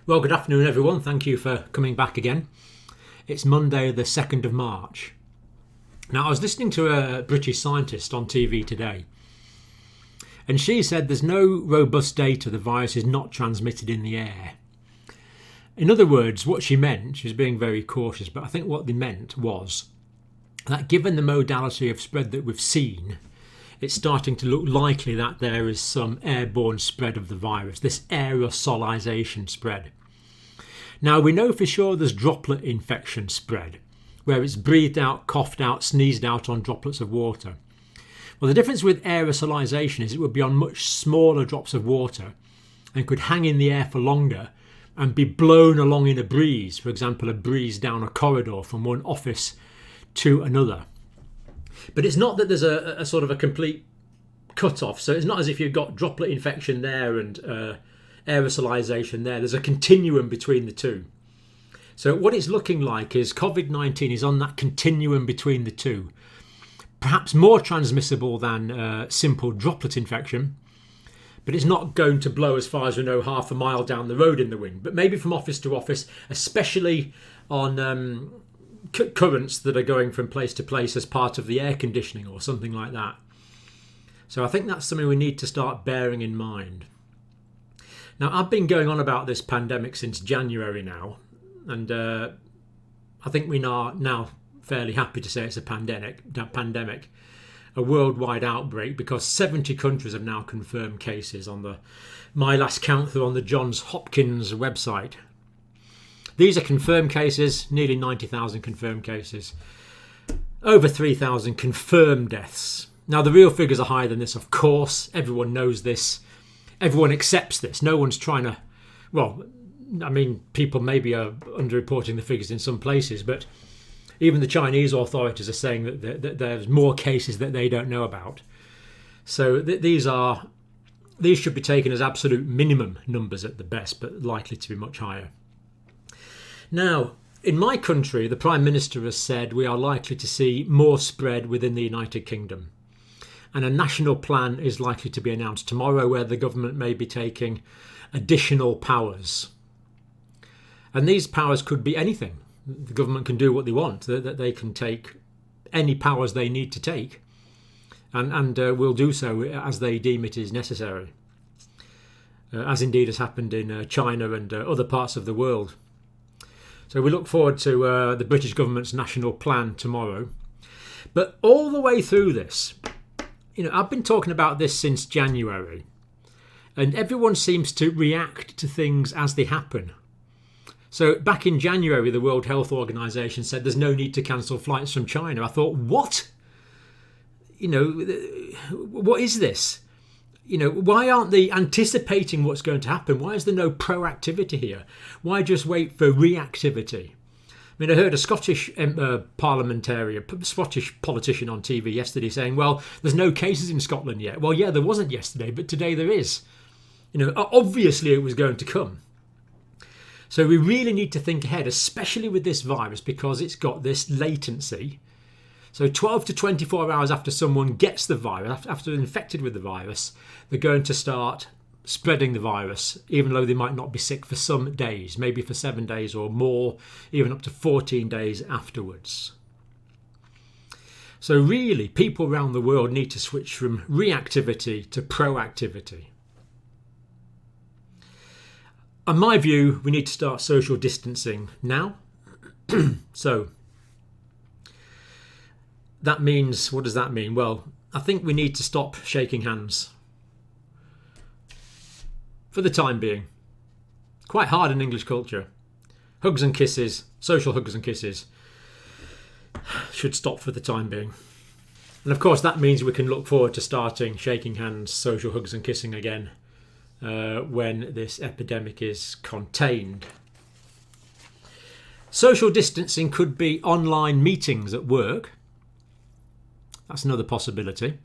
Well, good afternoon, everyone. Thank you for coming back again. It's Monday, the 2nd of March. Now, I was listening to a British scientist on TV today, and she said there's no robust data the virus is not transmitted in the air. In other words, what she meant, she was being very cautious, but I think what they meant was that given the modality of spread that we've seen, it's starting to look likely that there is some airborne spread of the virus, this aerosolization spread. Now, we know for sure there's droplet infection spread, where it's breathed out, coughed out, sneezed out on droplets of water. Well, the difference with aerosolization is it would be on much smaller drops of water and could hang in the air for longer and be blown along in a breeze, for example, a breeze down a corridor from one office to another. But it's not that there's a sort of a complete cut-off. So it's not as if you've got droplet infection there and aerosolization there. There's a continuum between the two. So what it's looking like is COVID-19 is on that continuum between the two. Perhaps more transmissible than simple droplet infection, but it's not going to blow, as far as we know, half a mile down the road in the wind. But maybe from office to office, especially on currents that are going from place to place as part of the air conditioning or something like that. So I think that's something we need to start bearing in mind. Now, I've been going on about this pandemic since January now, and I think we are now fairly happy to say it's a pandemic, a worldwide outbreak, because 70 countries have now confirmed cases on my last count through on the Johns Hopkins website. These are confirmed cases, nearly 90,000 confirmed cases, over 3,000 confirmed deaths. Now, the real figures are higher than this, of course. Everyone knows this. Everyone accepts this. No one's trying to... Well, I mean, people maybe are underreporting the figures in some places, but even the Chinese authorities are saying that there's more cases that they don't know about. So these should be taken as absolute minimum numbers at the best, but likely to be much higher. Now, in my country, the Prime Minister has said we are likely to see more spread within the United Kingdom. And a national plan is likely to be announced tomorrow where the government may be taking additional powers. And these powers could be anything. The government can do what they want, that they can take any powers they need to take and will do so as they deem it is necessary, as indeed has happened in China and other parts of the world. So we look forward to the British government's national plan tomorrow. But all the way through this, I've been talking about this since January, and everyone seems to react to things as they happen. So back in January, the World Health Organization said there's no need to cancel flights from China. I thought, what? What is this? Why aren't they anticipating what's going to happen? Why is there no proactivity here? Why just wait for reactivity? I mean, I heard a Scottish Scottish politician on TV yesterday saying, well, there's no cases in Scotland yet. Well, yeah, there wasn't yesterday, but today there is. Obviously it was going to come. So we really need to think ahead, especially with this virus, because it's got this latency. So 12 to 24 hours after someone gets the virus, after they're infected with the virus, they're going to start spreading the virus, even though they might not be sick for some days, maybe for 7 days or more, even up to 14 days afterwards. So really, people around the world need to switch from reactivity to proactivity. In my view, we need to start social distancing now. So that means, what does that mean? Well, I think we need to stop shaking hands for the time being. Quite hard in English culture. Hugs and kisses, social hugs and kisses, should stop for the time being. And of course that means we can look forward to starting shaking hands, social hugs and kissing again when this epidemic is contained. Social distancing could be online meetings at work. That's another possibility.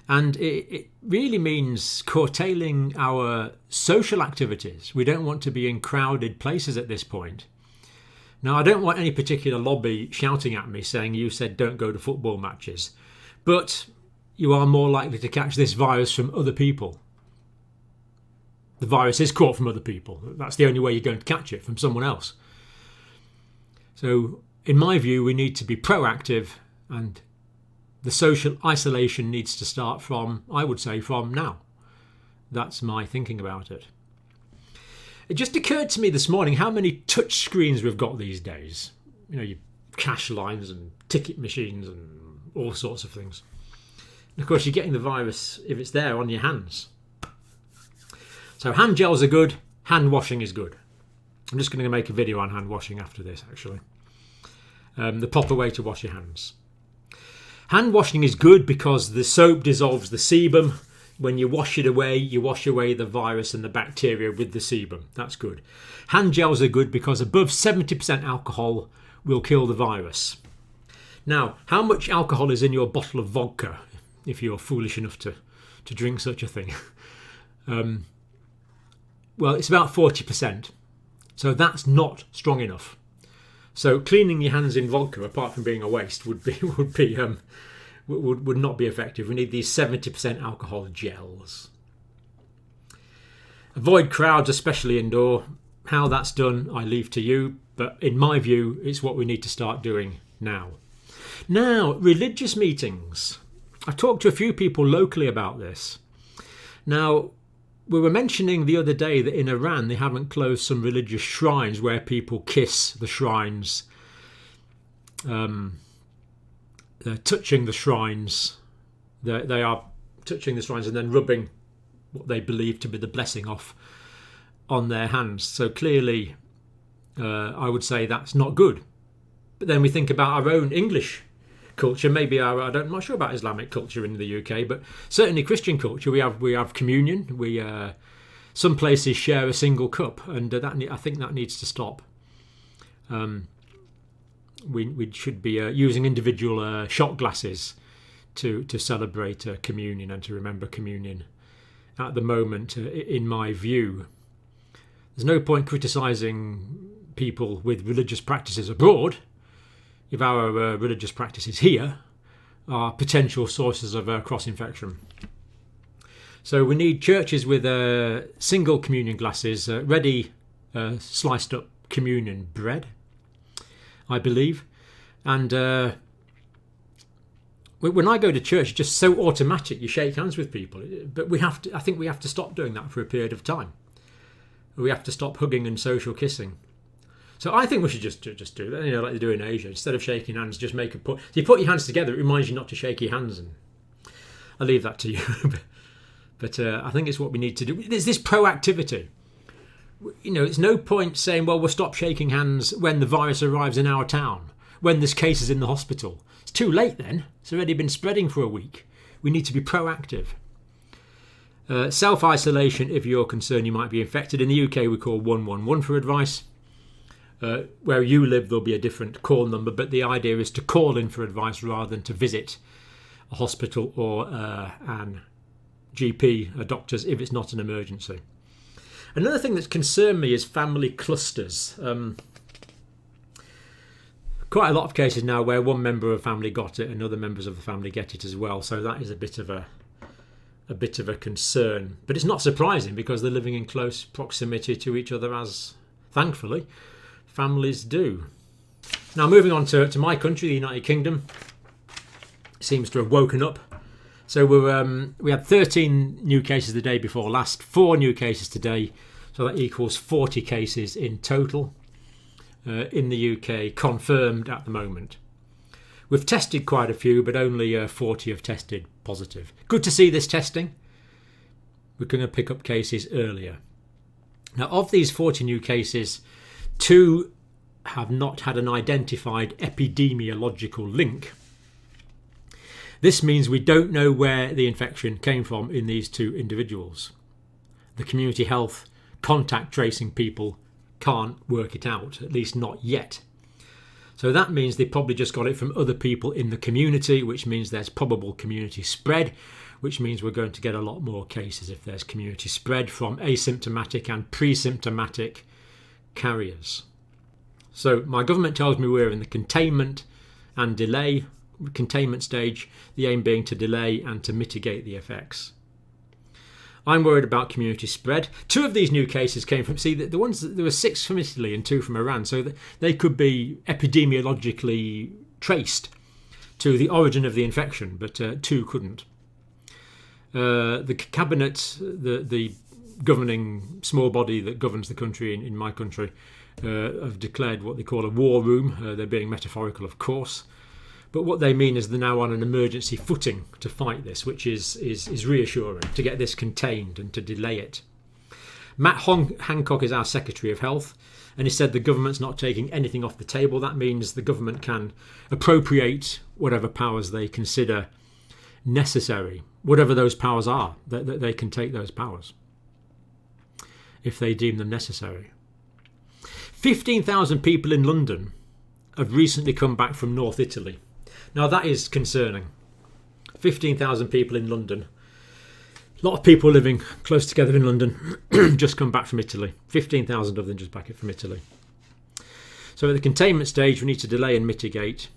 And it really means curtailing our social activities. We don't want to be in crowded places at this point. Now, I don't want any particular lobby shouting at me saying you said don't go to football matches. But you are more likely to catch this virus from other people. The virus is caught from other people. That's the only way you're going to catch it, from someone else. So in my view, we need to be proactive, and the social isolation needs to start from, I would say, from now. That's my thinking about it. It just occurred to me this morning how many touch screens we've got these days. You know, your cash lines and ticket machines and all sorts of things. And of course, you're getting the virus if it's there on your hands. So hand gels are good, hand washing is good. I'm just going to make a video on hand washing after this, actually. The proper way to wash your hands. Hand washing is good because the soap dissolves the sebum. When you wash it away, you wash away the virus and the bacteria with the sebum. That's good. Hand gels are good because above 70% alcohol will kill the virus. Now, how much alcohol is in your bottle of vodka, if you're foolish enough to drink such a thing? Well, it's about 40%. So that's not strong enough. So cleaning your hands in vodka, apart from being a waste, would not be effective. We need these 70% alcohol gels. Avoid crowds, especially indoor. How that's done, I leave to you. But in my view, it's what we need to start doing now. Now, religious meetings. I've talked to a few people locally about this. Now, we were mentioning the other day that in Iran they haven't closed some religious shrines where people kiss the shrines. They're touching the shrines. They are touching the shrines and then rubbing what they believe to be the blessing off on their hands. So clearly, I would say that's not good. But then we think about our own English culture. Maybe I'm not sure about Islamic culture in the UK, but certainly Christian culture. We have communion. Some places share a single cup, and I think that needs to stop. We should be using individual shot glasses to celebrate communion and to remember communion. At the moment, in my view, there's no point criticising people with religious practices abroad if our religious practices here are potential sources of cross-infection. So we need churches with single communion glasses, ready sliced up communion bread, I believe. And when I go to church, it's just so automatic. You shake hands with people. But I think we have to stop doing that for a period of time. We have to stop hugging and social kissing. So I think we should just do that, like they do in Asia. Instead of shaking hands, just make a put. So you put your hands together, it reminds you not to shake your hands. And I'll leave that to you. But I think it's what we need to do. There's this proactivity. It's no point saying, well, we'll stop shaking hands when the virus arrives in our town, when there's cases in the hospital. It's too late then. It's already been spreading for a week. We need to be proactive. Self-isolation, if you're concerned you might be infected. In the UK, we call 111 for advice. Where you live, there'll be a different call number, but the idea is to call in for advice rather than to visit a hospital or an GP, a doctor's, if it's not an emergency. Another thing that's concerned me is family clusters. Quite a lot of cases now where one member of a family got it and other members of the family get it as well. So that is a bit of a concern. But it's not surprising because they're living in close proximity to each other, as thankfully families do. Now moving on to my country, the United Kingdom, seems to have woken up. So we had 13 new cases the day before last, 4 new cases today. So that equals 40 cases in total in the UK, confirmed at the moment. We've tested quite a few, but only 40 have tested positive. Good to see this testing. We're going to pick up cases earlier. Now, of these 40 new cases, 2 have not had an identified epidemiological link. This means we don't know where the infection came from in these 2 individuals. The community health contact tracing people can't work it out, at least not yet. So that means they probably just got it from other people in the community, which means there's probable community spread, which means we're going to get a lot more cases if there's community spread from asymptomatic and pre-symptomatic carriers. So my government tells me we're in the containment stage, the aim being to delay and to mitigate the effects. I'm worried about community spread. 2 of these new cases came from, the ones, there were 6 from Italy and 2 from Iran, so they could be epidemiologically traced to the origin of the infection, but 2 couldn't. The cabinet, the governing small body that governs the country in my country, have declared what they call a war room. They're being metaphorical, of course, but what they mean is they're now on an emergency footing to fight this, which is reassuring, to get this contained and to delay it. Matt Hancock is our Secretary of Health, and he said the government's not taking anything off the table. That means the government can appropriate whatever powers they consider necessary, whatever those powers are, that they can take those powers if they deem them necessary. 15,000 people in London have recently come back from North Italy. Now that is concerning. 15,000 people in London. A lot of people living close together in London just come back from Italy. 15,000 of them just back from Italy. So at the containment stage, we need to delay and mitigate.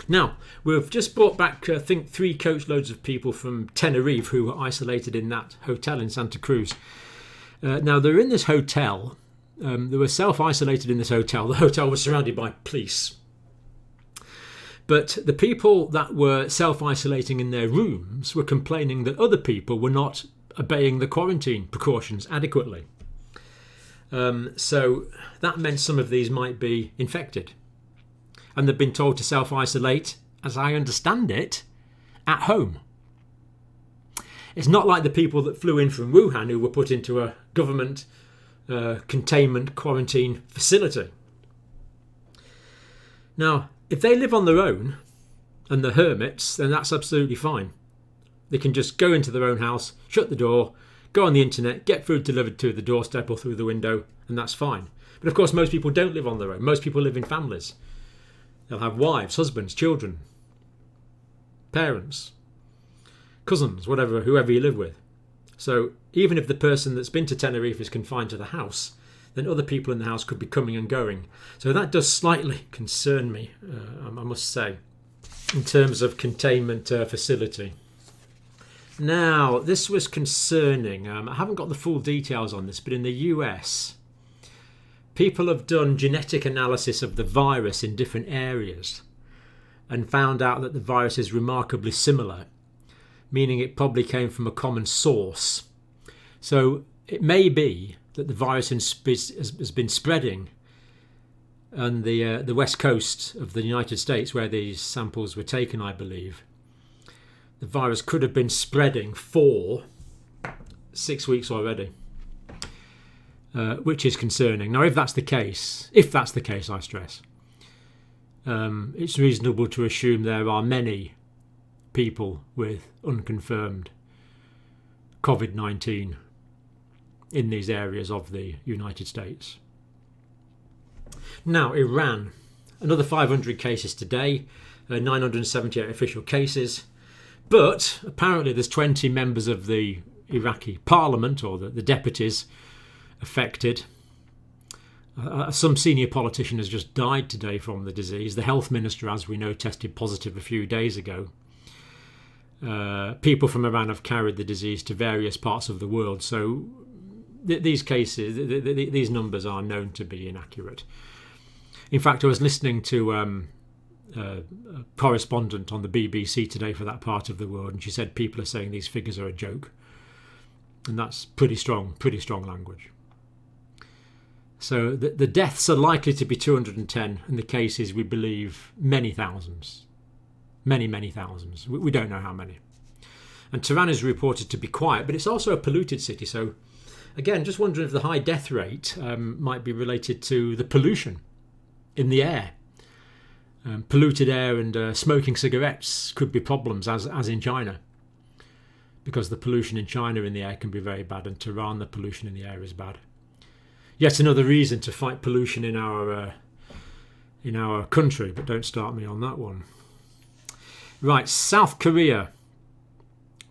Now, we've just brought back, I think, 3 coachloads of people from Tenerife who were isolated in that hotel in Santa Cruz. Now, they're in this hotel. They were self-isolated in this hotel. The hotel was surrounded by police. But the people that were self-isolating in their rooms were complaining that other people were not obeying the quarantine precautions adequately. So that meant some of these might be infected. And they've been told to self-isolate, as I understand it, at home. It's not like the people that flew in from Wuhan who were put into a government containment quarantine facility. Now, if they live on their own and they're hermits, then that's absolutely fine. They can just go into their own house, shut the door, go on the internet, get food delivered to the doorstep or through the window, and that's fine. But of course, most people don't live on their own. Most people live in families. They'll have wives, husbands, children, parents, cousins, whoever you live with. So even if the person that's been to Tenerife is confined to the house, then other people in the house could be coming and going. So that does slightly concern me, I must say, in terms of containment facility. Now, this was concerning. I haven't got the full details on this, but in the US, people have done genetic analysis of the virus in different areas and found out that the virus is remarkably similar, meaning it probably came from a common source. So it may be that the virus has been spreading on the west coast of the United States, where these samples were taken, I believe. The virus could have been spreading for 6 weeks already, which is concerning. Now, if that's the case, I stress, it's reasonable to assume there are many people with unconfirmed COVID-19 in these areas of the United States. Now, Iran, another 500 cases today, 978 official cases, but apparently there's 20 members of the Iraqi parliament, or the deputies, affected. Some senior politician has just died today from the disease. The health minister, as we know, tested positive a few days ago. People from Iran have carried the disease to various parts of the world, so these cases, these numbers are known to be inaccurate. In fact, I was listening to a correspondent on the BBC today for that part of the world, and she said people are saying these figures are a joke, and that's pretty strong language. So the deaths are likely to be 210, and the cases, we believe, many thousands. Many thousands. We don't know how many. And Tehran is reported to be quiet, but it's also a polluted city. So, again, just wondering if the high death rate might be related to the pollution in the air. Polluted air and smoking cigarettes could be problems, as in China, because the pollution in China in the air can be very bad, and Tehran, the pollution in the air is bad. Yet another reason to fight pollution in our country, but don't start me on that one. Right, South Korea.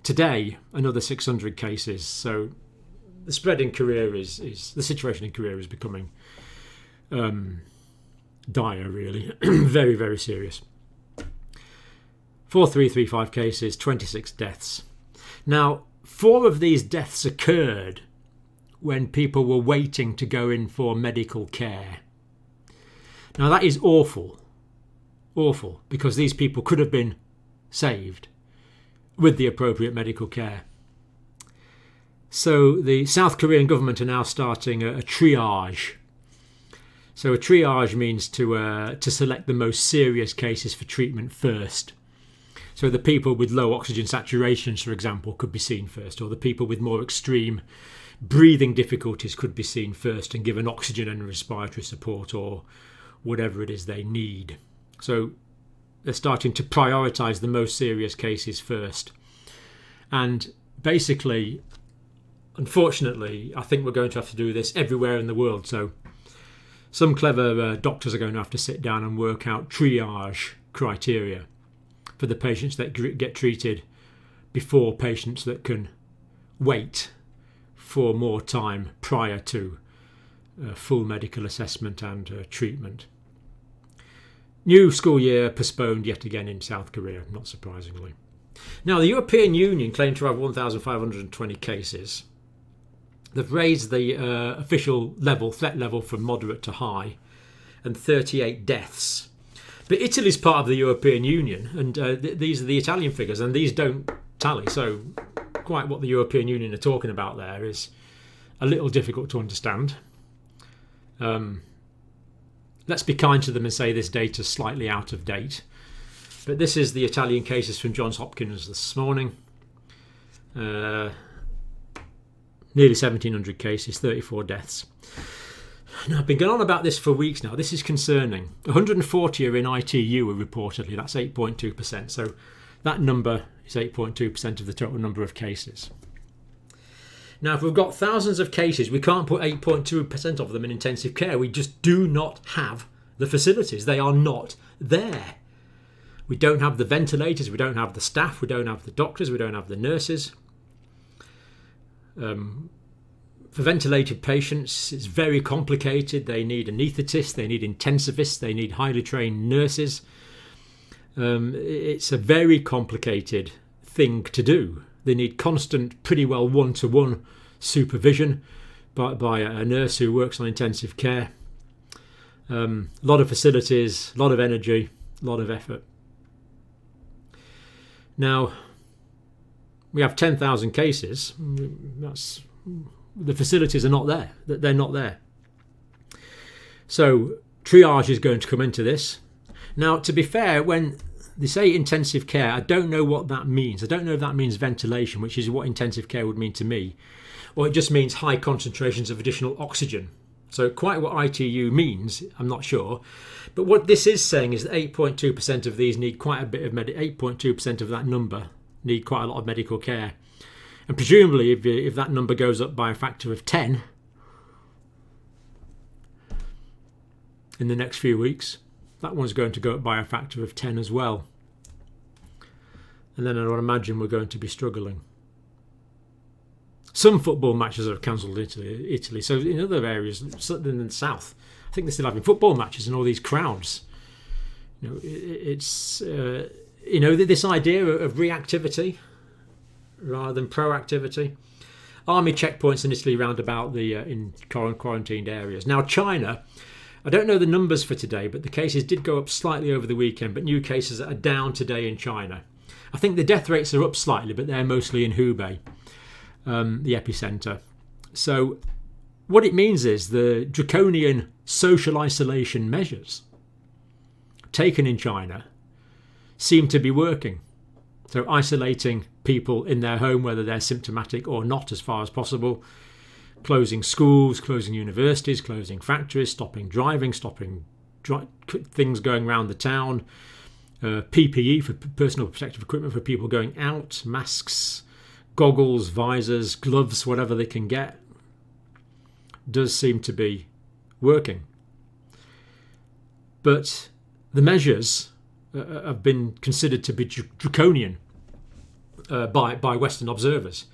Today, another 600 cases. So the spread in Korea the situation in Korea is becoming dire, really. Very, very serious. 4,335 cases, 26 deaths. Now, 4 of these deaths occurred when people were waiting to go in for medical care. Now that is awful, because these people could have been saved with the appropriate medical care. So the South Korean government are now starting a triage. So a triage means to select the most serious cases for treatment first. So the people with low oxygen saturations, for example, could be seen first, or the people with more extreme breathing difficulties could be seen first and given oxygen and respiratory support or whatever it is they need. So they're starting to prioritise the most serious cases first. And basically, unfortunately, I think we're going to have to do this everywhere in the world. So some clever doctors are going to have to sit down and work out triage criteria for the patients that get treated before patients that can wait for more time prior to full medical assessment and treatment. New school year postponed yet again in South Korea, not surprisingly. Now, the European Union claimed to have 1,520 cases. They've raised the official threat level from moderate to high, and 38 deaths. But Italy's part of the European Union, and these are the Italian figures, and these don't tally. So quite what the European Union are talking about there is a little difficult to understand. Let's be kind to them and say this data's slightly out of date. But this is the Italian cases from Johns Hopkins this morning. Nearly 1,700 cases, 34 deaths. Now, I've been going on about this for weeks now. This is concerning. 140 are in ITU reportedly. That's 8.2%. So that number is 8.2% of the total number of cases. Now, if we've got thousands of cases, we can't put 8.2% of them in intensive care. We just do not have the facilities. They are not there. We don't have the ventilators. We don't have the staff. We don't have the doctors. We don't have the nurses. For ventilated patients, it's very complicated. They need anaesthetists, they need intensivists, they need highly trained nurses. It's a very complicated thing to do. They need constant, pretty well one-to-one supervision by a nurse who works on intensive care. A lot of facilities, a lot of energy, a lot of effort. Now, we have 10,000 cases. The facilities are not there. They're not there. So triage is going to come into this. Now, to be fair, when they say intensive care, I don't know what that means. I don't know if that means ventilation, which is what intensive care would mean to me, or it just means high concentrations of additional oxygen. So quite what ITU means, I'm not sure. But what this is saying is that 8.2% of these need quite a bit of 8.2% of that number need quite a lot of medical care. And presumably, if that number goes up by a factor of 10 in the next few weeks, that one's going to go up by a factor of 10 as well. And then I would imagine we're going to be struggling. Some football matches are cancelled in Italy. So in other areas, certainly in the south, I think they're still having football matches and all these crowds. It's this idea of reactivity rather than proactivity. Army checkpoints in Italy round about the in quarantined areas. Now, China, I don't know the numbers for today, but the cases did go up slightly over the weekend, but new cases are down today in China. I think the death rates are up slightly, but they're mostly in Hubei, the epicentre. So what it means is the draconian social isolation measures taken in China seem to be working. So isolating people in their home, whether they're symptomatic or not, as far as possible. Closing schools, closing universities, closing factories, stopping driving, stopping things going around the town. PPE, for personal protective equipment for people going out, masks, goggles, visors, gloves, whatever they can get, does seem to be working. But the measures have been considered to be draconian by Western observers.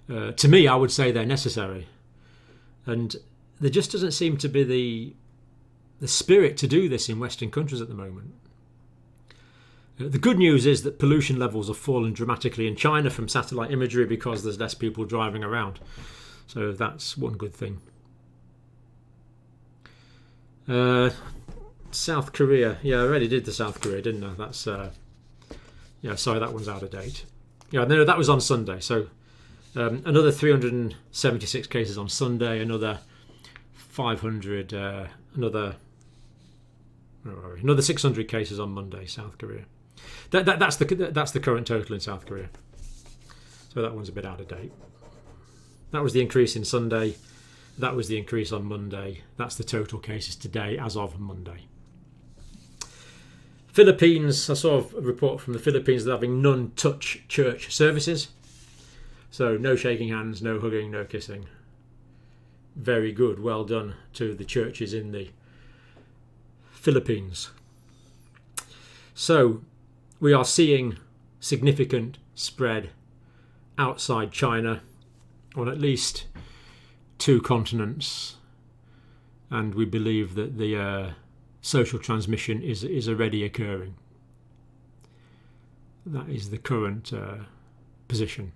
To me, I would say they're necessary. And there just doesn't seem to be the spirit to do this in Western countries at the moment. The good news is that pollution levels have fallen dramatically in China from satellite imagery because there's less people driving around. So that's one good thing. South Korea. Yeah, I already did the South Korea, didn't I? That's yeah, sorry, that one's out of date. Yeah, no, that was on Sunday. So another 376 cases on Sunday, another 500, another 600 cases on Monday, South Korea. That's the current total in South Korea. So that one's a bit out of date. That was the increase in Sunday. That was the increase on Monday. That's the total cases today as of Monday. Philippines, I saw a report from the Philippines that having non-touch church services. So no shaking hands, no hugging, no kissing. Very good. Well done to the churches in the Philippines. So we are seeing significant spread outside China on at least 2 continents, and we believe that the social transmission is already occurring. That is the current position.